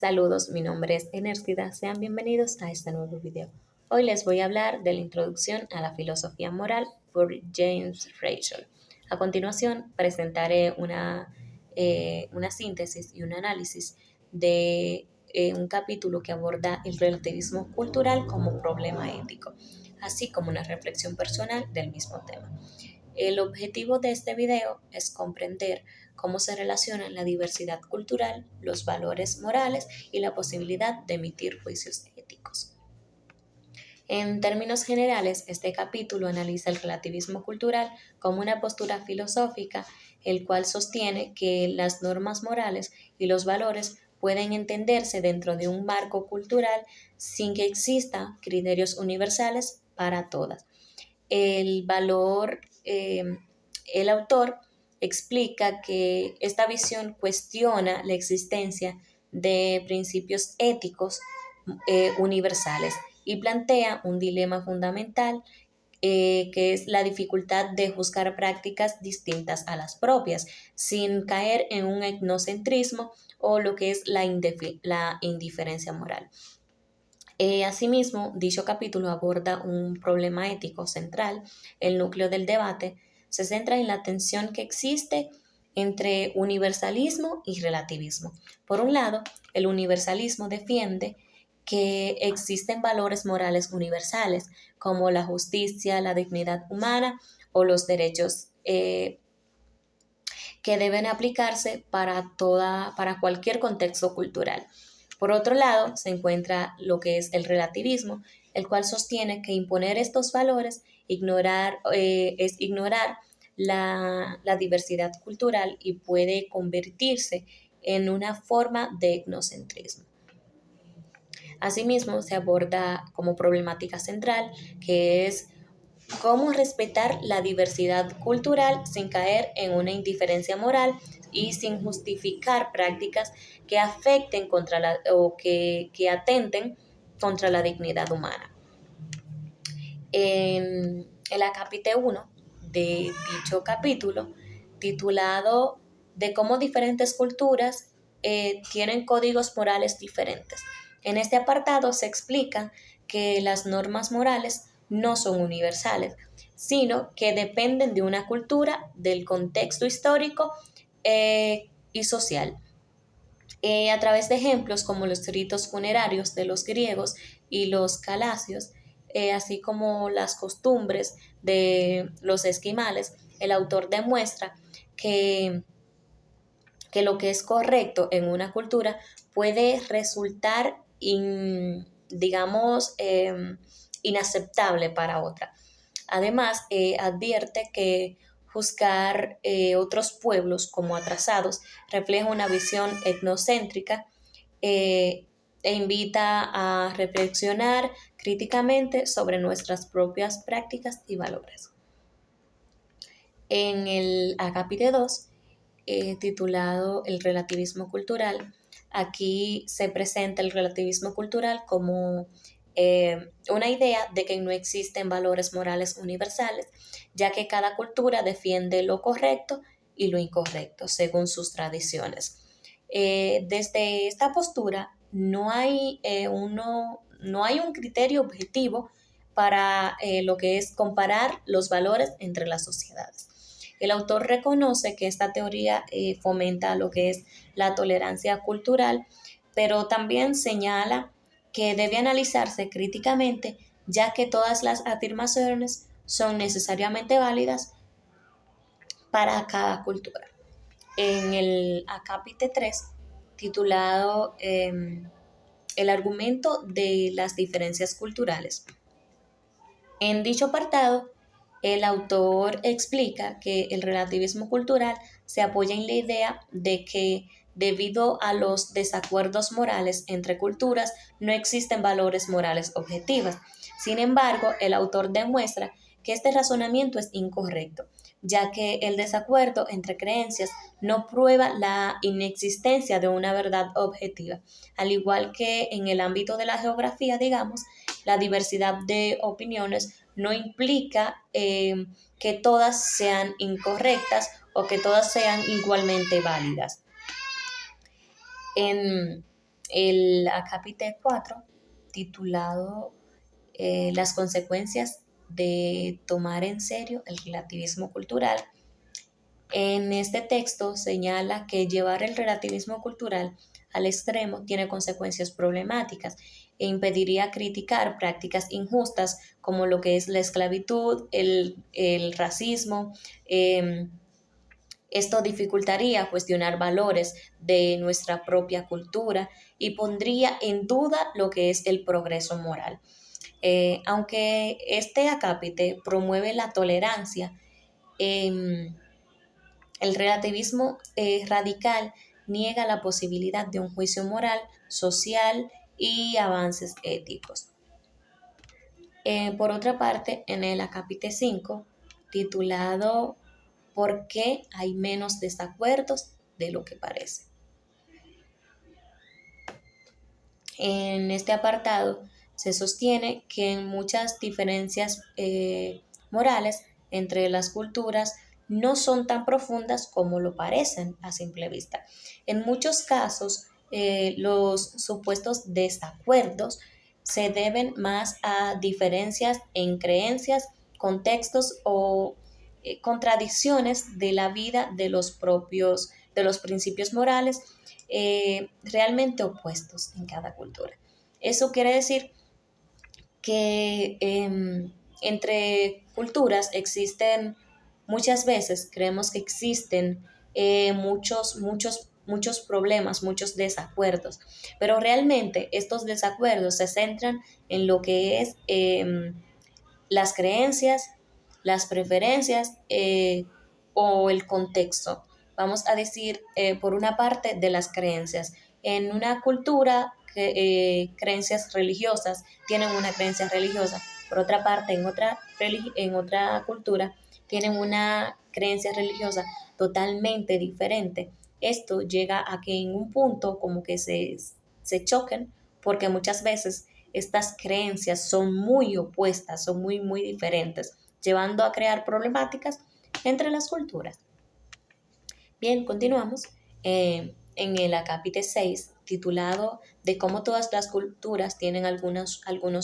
Saludos, mi nombre es Enércida, sean bienvenidos a este nuevo video. Hoy les voy a hablar de la introducción a la filosofía moral por James Rachel. A continuación presentaré una síntesis y un análisis de un capítulo que aborda el relativismo cultural como problema ético, así como una reflexión personal del mismo tema. El objetivo de este video es comprender cómo se relacionan la diversidad cultural, los valores morales y la posibilidad de emitir juicios éticos. En términos generales, este capítulo analiza el relativismo cultural como una postura filosófica, el cual sostiene que las normas morales y los valores pueden entenderse dentro de un marco cultural sin que existan criterios universales para todas. El valor, el autor explica que esta visión cuestiona la existencia de principios éticos universales y plantea un dilema fundamental que es la dificultad de juzgar prácticas distintas a las propias, sin caer en un etnocentrismo o lo que es la indiferencia moral. Asimismo, dicho capítulo aborda un problema ético central. El núcleo del debate se centra en la tensión que existe entre universalismo y relativismo. Por un lado, el universalismo defiende que existen valores morales universales como la justicia, la dignidad humana o los derechos que deben aplicarse para cualquier contexto cultural. Por otro lado, se encuentra lo que es el relativismo, el cual sostiene que imponer estos valores es ignorar la diversidad cultural y puede convertirse en una forma de etnocentrismo. Asimismo, se aborda como problemática central, que es cómo respetar la diversidad cultural sin caer en una indiferencia moral y sin justificar prácticas que afecten que atenten contra la dignidad humana. En el acápite 1 de dicho capítulo, titulado de cómo diferentes culturas tienen códigos morales diferentes. En este apartado se explica que las normas morales no son universales, sino que dependen de una cultura, del contexto histórico y social. A través de ejemplos como los ritos funerarios de los griegos y los calasios, así como las costumbres de los esquimales, el autor demuestra que, que lo que es correcto en una cultura puede resultar, inaceptable para otra. Además, advierte que juzgar otros pueblos como atrasados refleja una visión etnocéntrica e invita a reflexionar críticamente sobre nuestras propias prácticas y valores. En el acápite 2, titulado El relativismo cultural, aquí se presenta el relativismo cultural como una idea de que no existen valores morales universales, ya que cada cultura defiende lo correcto y lo incorrecto según sus tradiciones. Desde esta postura no hay un criterio objetivo para lo que es comparar los valores entre las sociedades. El autor reconoce que esta teoría fomenta lo que es la tolerancia cultural, pero también señala que debe analizarse críticamente, ya que todas las afirmaciones son necesariamente válidas para cada cultura. En el acápite 3, titulado El argumento de las diferencias culturales, en dicho apartado, el autor explica que el relativismo cultural se apoya en la idea de que debido a los desacuerdos morales entre culturas no existen valores morales objetivos. Sin embargo, el autor demuestra que este razonamiento es incorrecto, ya que el desacuerdo entre creencias no prueba la inexistencia de una verdad objetiva, al igual que en el ámbito de la geografía, digamos, la diversidad de opiniones no implica que todas sean incorrectas o que todas sean igualmente válidas. En el acápite 4, titulado Las consecuencias de tomar en serio el relativismo cultural. En este texto señala que llevar el relativismo cultural al extremo tiene consecuencias problemáticas e impediría criticar prácticas injustas como lo que es la esclavitud, el racismo. Esto dificultaría cuestionar valores de nuestra propia cultura y pondría en duda lo que es el progreso moral. Aunque este acápite promueve la tolerancia, eh, el relativismo radical niega la posibilidad de un juicio moral, social y avances éticos. Por otra parte, en el acápite 5, titulado ¿Por qué hay menos desacuerdos de lo que parece? En este apartado se sostiene que en muchas diferencias morales entre las culturas no son tan profundas como lo parecen a simple vista. En muchos casos, los supuestos desacuerdos se deben más a diferencias en creencias, contextos o contradicciones de la vida de los principios morales realmente opuestos en cada cultura. Eso quiere decir que entre culturas existen, muchas veces creemos que existen muchos problemas, muchos desacuerdos, pero realmente estos desacuerdos se centran en lo que es las creencias, las preferencias o el contexto. Vamos a decir, por una parte, de las creencias. En una cultura, creencias religiosas tienen una creencia religiosa. Por otra parte, en otra cultura, tienen una creencia religiosa totalmente diferente. Esto llega a que en un punto como que se choquen, porque muchas veces estas creencias son muy opuestas, son muy diferentes, llevando a crear problemáticas entre las culturas. Bien, continuamos en el acápite 6, titulado de cómo todas las culturas tienen algunos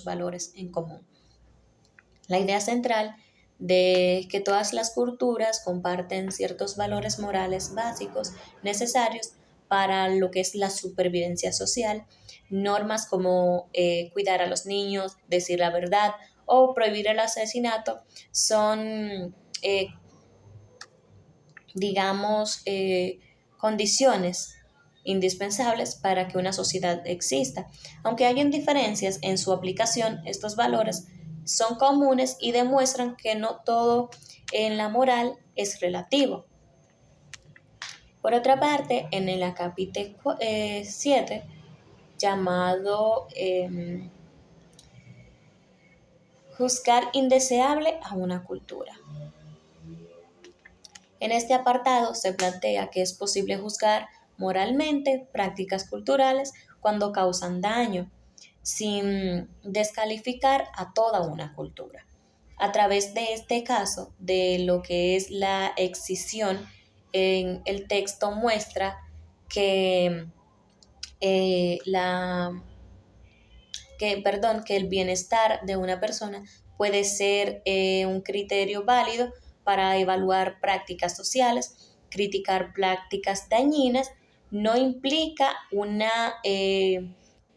valores en común. La idea central de que todas las culturas comparten ciertos valores morales básicos necesarios para lo que es la supervivencia social, normas como cuidar a los niños, decir la verdad o prohibir el asesinato son, digamos, condiciones indispensables para que una sociedad exista. Aunque hayan diferencias en su aplicación, estos valores son comunes y demuestran que no todo en la moral es relativo. Por otra parte, en el acápite 7, llamado Juzgar indeseable a una cultura. En este apartado se plantea que es posible juzgar moralmente prácticas culturales cuando causan daño, sin descalificar a toda una cultura. A través de este caso, de lo que es la excisión, en el texto muestra que, la que el bienestar de una persona puede ser un criterio válido para evaluar prácticas sociales. Criticar prácticas dañinas no implica una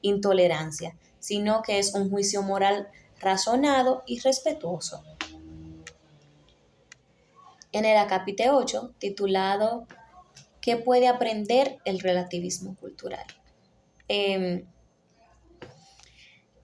intolerancia, sino que es un juicio moral razonado y respetuoso. En el acápite 8, titulado ¿Qué puede aprender el relativismo cultural? Eh,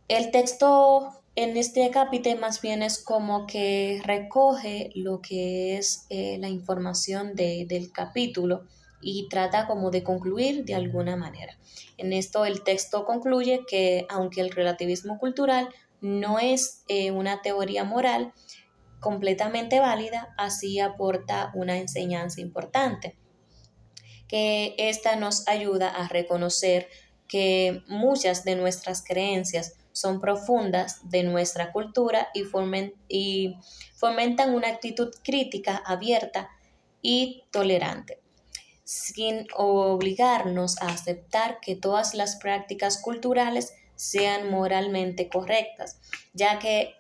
El texto en este capítulo más bien es como que recoge lo que es la información del capítulo y trata como de concluir de alguna manera. En esto el texto concluye que aunque el relativismo cultural no es una teoría moral completamente válida, así aporta una enseñanza importante, que esta nos ayuda a reconocer que muchas de nuestras creencias son profundas de nuestra cultura y fomentan una actitud crítica, abierta y tolerante. sin obligarnos a aceptar que todas las prácticas culturales sean moralmente correctas, ya que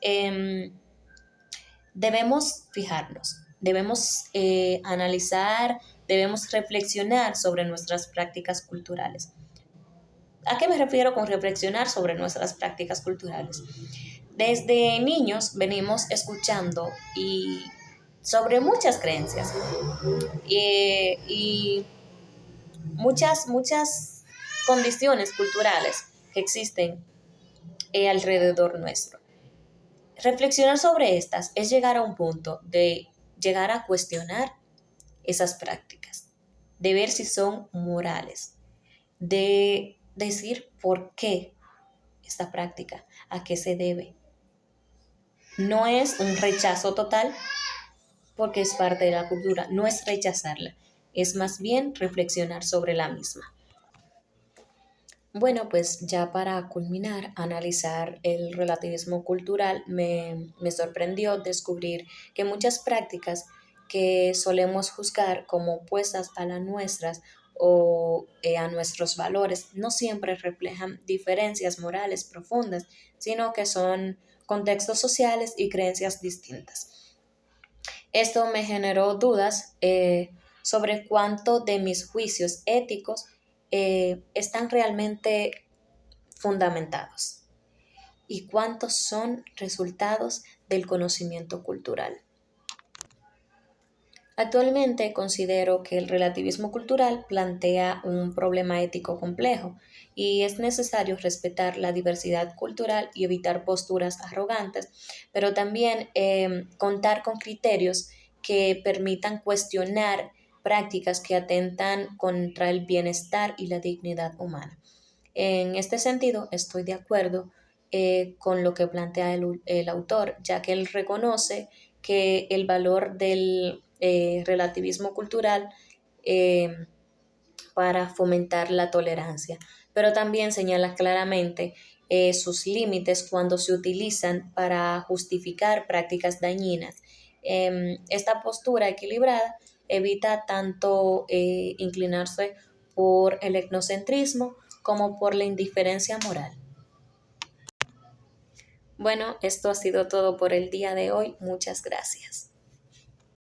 debemos fijarnos, debemos analizar, debemos reflexionar sobre nuestras prácticas culturales. ¿A qué me refiero con reflexionar sobre nuestras prácticas culturales? Desde niños venimos escuchando y sobre muchas creencias y muchas condiciones culturales que existen alrededor nuestro. Reflexionar sobre estas es llegar a un punto de llegar a cuestionar esas prácticas, de ver si son morales, de decir por qué esta práctica, a qué se debe. No es un rechazo total porque es parte de la cultura, no es rechazarla, es más bien reflexionar sobre la misma. Bueno, pues ya para culminar, analizar el relativismo cultural, me sorprendió descubrir que muchas prácticas que solemos juzgar como opuestas a las nuestras o a nuestros valores no siempre reflejan diferencias morales profundas, sino que son contextos sociales y creencias distintas. Esto me generó dudas sobre cuánto de mis juicios éticos están realmente fundamentados y cuántos son resultados del conocimiento cultural. Actualmente considero que el relativismo cultural plantea un problema ético complejo y es necesario respetar la diversidad cultural y evitar posturas arrogantes, pero también contar con criterios que permitan cuestionar prácticas que atentan contra el bienestar y la dignidad humana. En este sentido, estoy de acuerdo con lo que plantea el autor, ya que él reconoce que el valor del relativismo cultural eh, para fomentar la tolerancia, pero también señala claramente sus límites cuando se utilizan para justificar prácticas dañinas. Esta postura equilibrada evita tanto inclinarse por el etnocentrismo como por la indiferencia moral. Bueno, esto ha sido todo por el día de hoy. Muchas gracias.